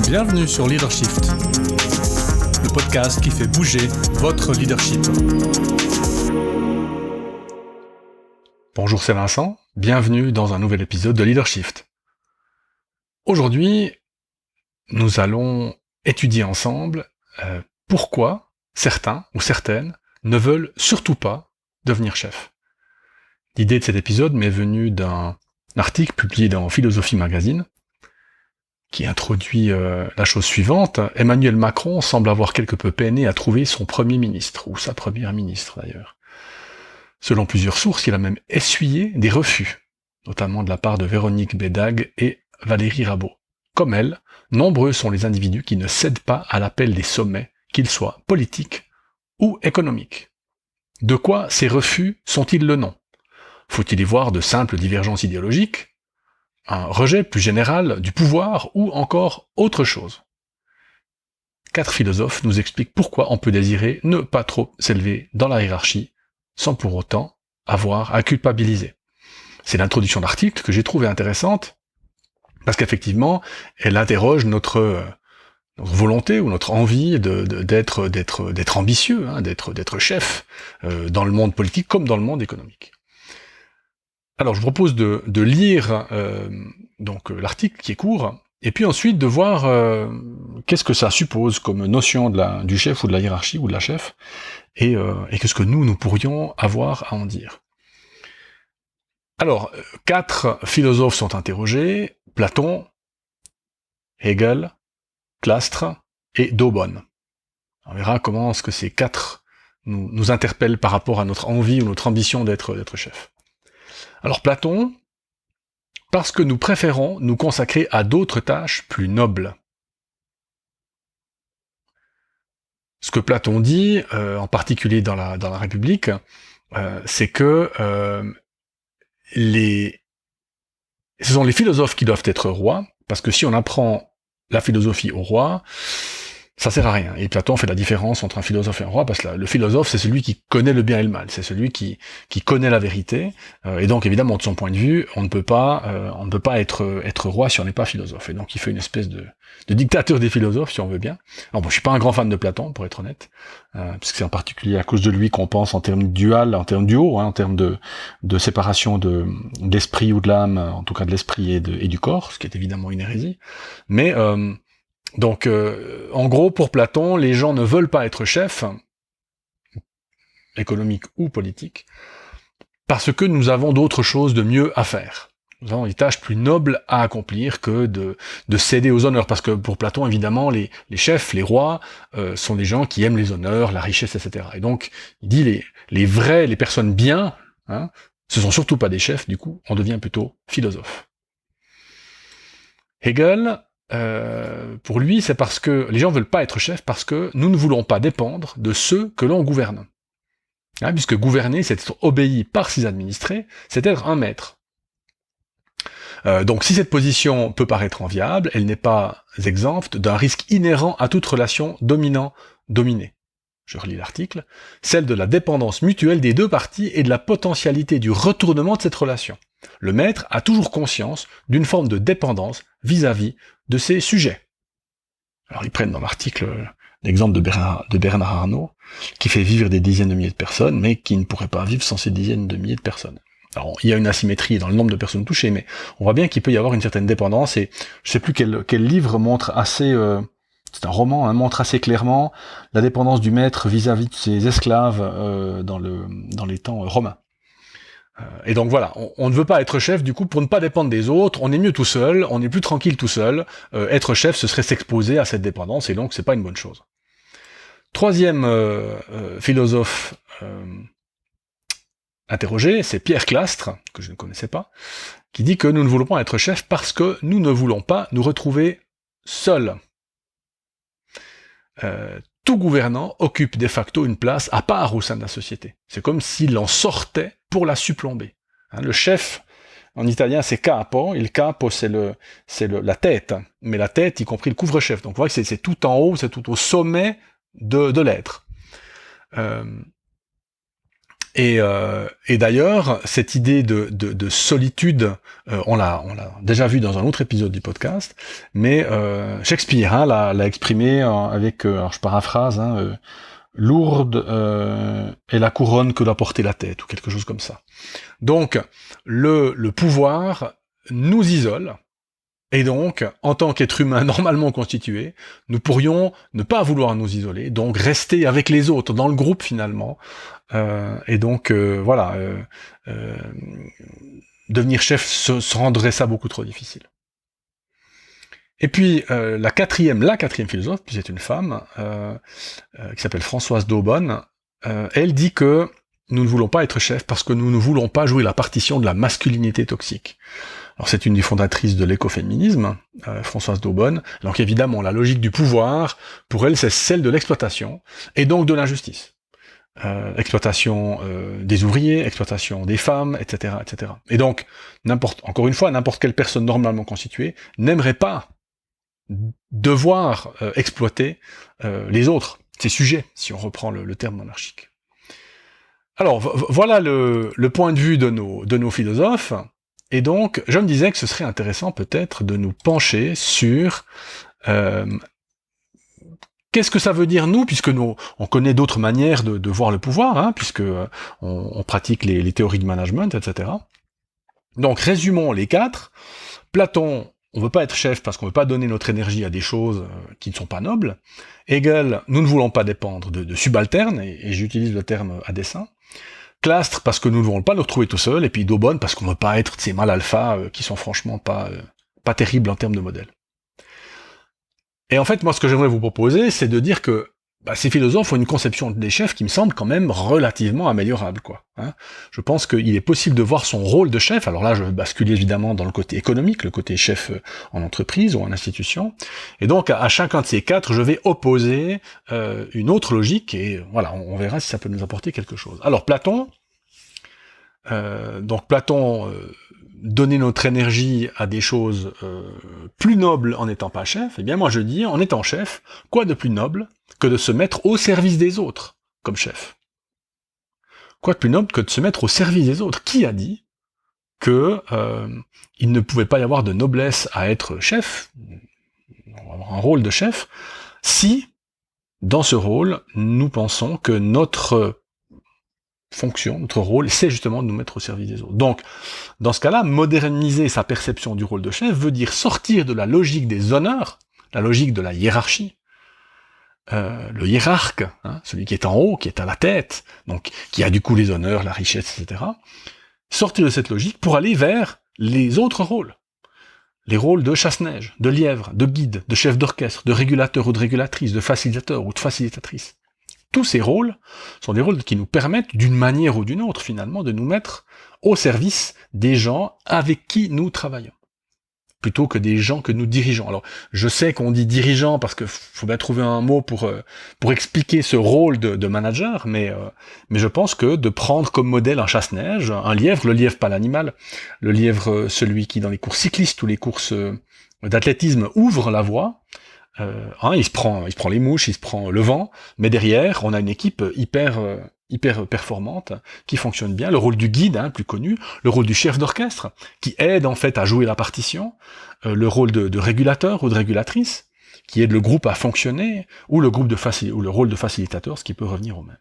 Bienvenue sur Leadershift, le podcast qui fait bouger votre leadership. Bonjour, c'est Vincent, bienvenue dans un nouvel épisode de Leadershift. Aujourd'hui, nous allons étudier ensemble pourquoi certains ou certaines ne veulent surtout pas devenir chef. L'idée de cet épisode m'est venue d'un article publié dans Philosophie Magazine qui introduit la chose suivante. Emmanuel Macron semble avoir quelque peu peiné à trouver son premier ministre, ou sa première ministre d'ailleurs. Selon plusieurs sources, il a même essuyé des refus, notamment de la part de Véronique Bédague et Valérie Rabault. Comme elle, nombreux sont les individus qui ne cèdent pas à l'appel des sommets, qu'ils soient politiques ou économiques. De quoi ces refus sont-ils le nom ? Faut-il y voir de simples divergences idéologiques ? Un rejet plus général du pouvoir ou encore autre chose. 4 philosophes nous expliquent pourquoi on peut désirer ne pas trop s'élever dans la hiérarchie sans pour autant avoir à culpabiliser. C'est l'introduction d'article que j'ai trouvée intéressante parce qu'effectivement, elle interroge notre volonté ou notre envie d'être ambitieux, d'être chef dans le monde politique comme dans le monde économique. Alors, je vous propose de lire l'article qui est court, et puis ensuite de voir qu'est-ce que ça suppose comme notion du chef ou de la hiérarchie ou de la chef, et qu'est-ce que nous pourrions avoir à en dire. Alors, 4 philosophes sont interrogés, Platon, Hegel, Clastres et d'Aubonne. On verra comment est-ce que ces 4 nous interpellent par rapport à notre envie ou notre ambition d'être chef. Alors Platon, parce que nous préférons nous consacrer à d'autres tâches plus nobles. Ce que Platon dit, en particulier dans la République, c'est que ce sont les philosophes qui doivent être rois, parce que si on apprend la philosophie au roi, ça sert à rien. Et Platon fait la différence entre un philosophe et un roi, parce que le philosophe, c'est celui qui connaît le bien et le mal, c'est celui qui connaît la vérité, et donc évidemment, de son point de vue, on ne peut pas être roi si on n'est pas philosophe. Et donc il fait une espèce de dictateur des philosophes, si on veut bien. Alors bon, je suis pas un grand fan de Platon, pour être honnête, puisque c'est en particulier à cause de lui qu'on pense en termes dual, en termes duo, en termes de séparation d'esprit ou de l'âme, en tout cas de l'esprit et du corps, ce qui est évidemment une hérésie. Mais donc, en gros, pour Platon, les gens ne veulent pas être chefs, économiques ou politiques, parce que nous avons d'autres choses de mieux à faire. Nous avons des tâches plus nobles à accomplir que de céder aux honneurs, parce que pour Platon, évidemment, les chefs, les rois, sont des gens qui aiment les honneurs, la richesse, etc. Et donc, il dit les personnes bien, ce sont surtout pas des chefs, du coup, on devient plutôt philosophe. Hegel, pour lui, c'est parce que les gens veulent pas être chefs parce que nous ne voulons pas dépendre de ceux que l'on gouverne. Puisque gouverner, c'est être obéi par ses administrés, c'est être un maître. Donc si cette position peut paraître enviable, elle n'est pas exempte d'un risque inhérent à toute relation dominant-dominé. Je relis l'article. Celle de la dépendance mutuelle des deux parties et de la potentialité du retournement de cette relation. Le maître a toujours conscience d'une forme de dépendance vis-à-vis de ses sujets. Alors ils prennent dans l'article l'exemple de Bernard Arnault, qui fait vivre des dizaines de milliers de personnes, mais qui ne pourrait pas vivre sans ces dizaines de milliers de personnes. Alors il y a une asymétrie dans le nombre de personnes touchées, mais on voit bien qu'il peut y avoir une certaine dépendance, et je sais plus quel livre montre assez... c'est un roman, montre assez clairement la dépendance du maître vis-à-vis de ses esclaves dans les temps romains. Et donc voilà, on ne veut pas être chef, du coup, pour ne pas dépendre des autres, on est mieux tout seul, on est plus tranquille tout seul, être chef, ce serait s'exposer à cette dépendance, et donc c'est pas une bonne chose. Troisième philosophe interrogé, c'est Pierre Clastres, que je ne connaissais pas, qui dit que nous ne voulons pas être chef parce que nous ne voulons pas nous retrouver seuls. Tout gouvernant occupe de facto une place à part au sein de la société. C'est comme s'il en sortait pour la surplomber. Le chef, en italien, c'est capo, et le capo, c'est la tête, mais la tête, y compris le couvre-chef. Donc vous voyez que c'est tout en haut, c'est tout au sommet de l'être. Et d'ailleurs, cette idée de solitude, on l'a déjà vu dans un autre épisode du podcast, mais Shakespeare l'a exprimé avec, alors je paraphrase, lourde est la couronne que doit porter la tête, ou quelque chose comme ça. Donc, le pouvoir nous isole, et donc, en tant qu'être humain normalement constitué, nous pourrions ne pas vouloir nous isoler, donc rester avec les autres, dans le groupe finalement. Et donc, devenir chef se rendrait ça beaucoup trop difficile. Et puis, la quatrième philosophe, puis c'est une femme, qui s'appelle Françoise d'Aubonne, elle dit que nous ne voulons pas être chef parce que nous ne voulons pas jouer la partition de la masculinité toxique. Alors c'est une des fondatrices de l'écoféminisme, Françoise d'Aubonne. Donc évidemment, la logique du pouvoir, pour elle, c'est celle de l'exploitation, et donc de l'injustice. Exploitation des ouvriers, exploitation des femmes, etc., etc. Et donc, encore une fois, n'importe quelle personne normalement constituée n'aimerait pas devoir exploiter les autres, ses sujets, si on reprend le terme monarchique. Alors, voilà le point de vue de nos philosophes. Et donc, je me disais que ce serait intéressant peut-être de nous pencher sur qu'est-ce que ça veut dire nous, puisque on connaît d'autres manières de voir le pouvoir, puisque on pratique les théories de management, etc. Donc, résumons les quatre. Platon, on veut pas être chef parce qu'on veut pas donner notre énergie à des choses qui ne sont pas nobles. Hegel, nous ne voulons pas dépendre de subalternes, et j'utilise le terme à dessein. Clastres, parce que nous ne voulons pas nous retrouver tout seuls, et puis d'Aubonne, parce qu'on ne veut pas être de ces mâles alpha qui sont franchement pas terribles en termes de modèle. Et en fait, moi, ce que j'aimerais vous proposer, c'est de dire que ces philosophes ont une conception des chefs qui me semble quand même relativement améliorable, quoi. Je pense qu'il est possible de voir son rôle de chef, alors là, je bascule évidemment dans le côté économique, le côté chef en entreprise ou en institution, et donc à chacun de ces quatre, je vais opposer une autre logique, et voilà, on verra si ça peut nous apporter quelque chose. Alors Platon, donner notre énergie à des choses plus nobles en n'étant pas chef, eh bien moi je dis, en étant chef, quoi de plus noble que de se mettre au service des autres, comme chef? Quoi de plus noble que de se mettre au service des autres? Qui a dit que il ne pouvait pas y avoir de noblesse à être chef, avoir un rôle de chef, si, dans ce rôle, nous pensons que notre fonction, notre rôle, c'est justement de nous mettre au service des autres. Donc, dans ce cas-là, moderniser sa perception du rôle de chef veut dire sortir de la logique des honneurs, la logique de la hiérarchie. Le hiérarque, celui qui est en haut, qui est à la tête, donc qui a du coup les honneurs, la richesse, etc. Sortir de cette logique pour aller vers les autres rôles. Les rôles de chasse-neige, de lièvre, de guide, de chef d'orchestre, de régulateur ou de régulatrice, de facilitateur ou de facilitatrice. Tous ces rôles sont des rôles qui nous permettent, d'une manière ou d'une autre, finalement, de nous mettre au service des gens avec qui nous travaillons, plutôt que des gens que nous dirigeons. Alors, je sais qu'on dit dirigeant parce que faut bien trouver un mot pour expliquer ce rôle de manager, mais je pense que de prendre comme modèle un chasse-neige, un lièvre, le lièvre pas l'animal, le lièvre celui qui dans les courses cyclistes ou les courses d'athlétisme ouvre la voie, il se prend les mouches, il se prend le vent, mais derrière, on a une équipe hyper performante, qui fonctionne bien, le rôle du guide, plus connu, le rôle du chef d'orchestre, qui aide en fait à jouer la partition, le rôle de régulateur ou de régulatrice, qui aide le groupe à fonctionner, ou le rôle de facilitateur, ce qui peut revenir au même.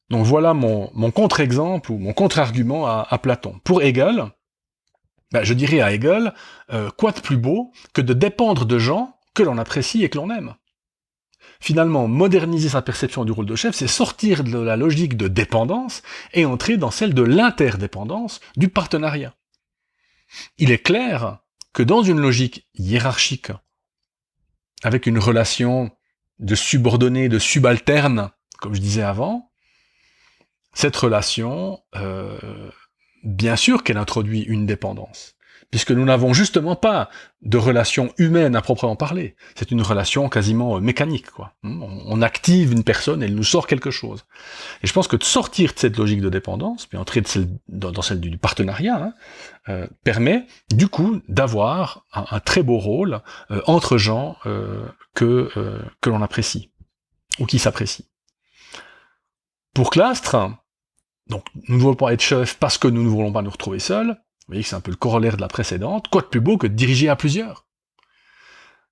Donc voilà mon contre-exemple, ou mon contre-argument à Platon. Pour Hegel, je dirais à Hegel, quoi de plus beau que de dépendre de gens que l'on apprécie et que l'on aime. Finalement, moderniser sa perception du rôle de chef, c'est sortir de la logique de dépendance et entrer dans celle de l'interdépendance, du partenariat. Il est clair que dans une logique hiérarchique, avec une relation de subordonné, de subalterne, comme je disais avant, cette relation, bien sûr qu'elle introduit une dépendance, puisque nous n'avons justement pas de relation humaine à proprement parler. C'est une relation quasiment mécanique, quoi. On active une personne, elle nous sort quelque chose. Et je pense que de sortir de cette logique de dépendance, puis entrer dans celle du partenariat, permet, du coup, d'avoir un très beau rôle entre gens que l'on apprécie, ou qui s'apprécient. Pour Clastres, donc nous ne voulons pas être chef parce que nous ne voulons pas nous retrouver seuls. Vous voyez que c'est un peu le corollaire de la précédente. Quoi de plus beau que de diriger à plusieurs?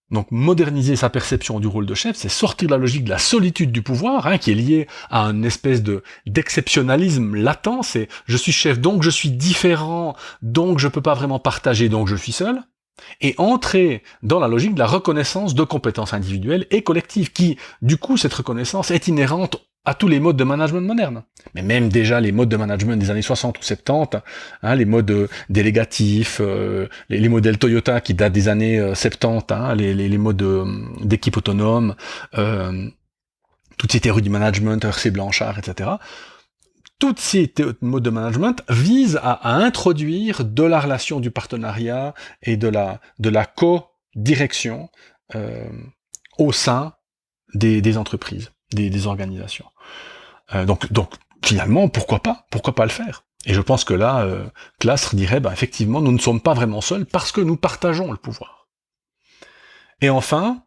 Donc moderniser sa perception du rôle de chef, c'est sortir de la logique de la solitude du pouvoir, qui est liée à une espèce d'exceptionnalisme latent, c'est je suis chef, donc je suis différent, donc je peux pas vraiment partager, donc je suis seul, et entrer dans la logique de la reconnaissance de compétences individuelles et collectives, qui, du coup, cette reconnaissance est inhérente à tous les modes de management modernes. Mais même déjà les modes de management des années 60 ou 70, les modes délégatifs, les modèles Toyota qui datent des années 70, les modes d'équipe autonome, toutes ces théories du management, RC Blanchard, etc. Toutes ces modes de management visent à introduire de la relation du partenariat et de la co-direction au sein des entreprises, des organisations. Donc finalement, pourquoi pas le faire? Et je pense que là, Clastres dirait, effectivement, nous ne sommes pas vraiment seuls parce que nous partageons le pouvoir. Et enfin,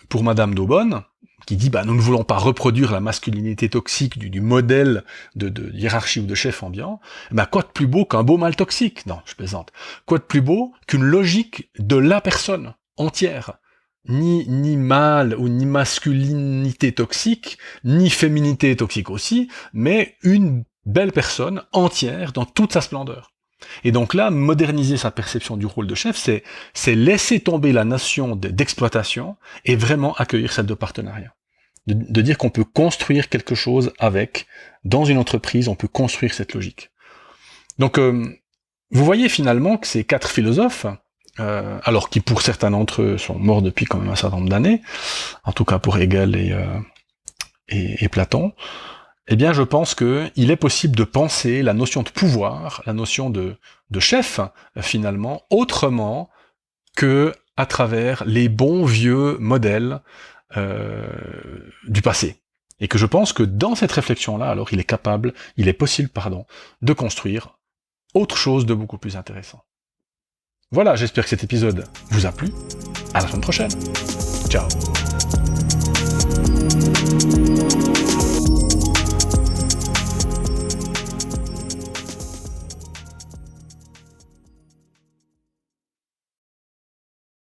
pour Madame d'Aubonne, qui dit, nous ne voulons pas reproduire la masculinité toxique du modèle de hiérarchie ou de chef ambiant, quoi de plus beau qu'un beau mâle toxique? Non, je plaisante. Quoi de plus beau qu'une logique de la personne entière? Ni mâle ou ni masculinité toxique, ni féminité toxique aussi, mais une belle personne entière dans toute sa splendeur. Et donc là, moderniser sa perception du rôle de chef, c'est laisser tomber la notion d'exploitation et vraiment accueillir celle de partenariat. De dire qu'on peut construire quelque chose dans une entreprise, on peut construire cette logique. Donc, vous voyez finalement que ces 4 philosophes, alors qui pour certains d'entre eux sont morts depuis quand même un certain nombre d'années, en tout cas pour Hegel et Platon, eh bien je pense qu'il est possible de penser la notion de pouvoir, la notion de chef, finalement, autrement que à travers les bons vieux modèles du passé. Et que je pense que dans cette réflexion-là, alors il est possible, de construire autre chose de beaucoup plus intéressant. Voilà, j'espère que cet épisode vous a plu. À la semaine prochaine. Ciao.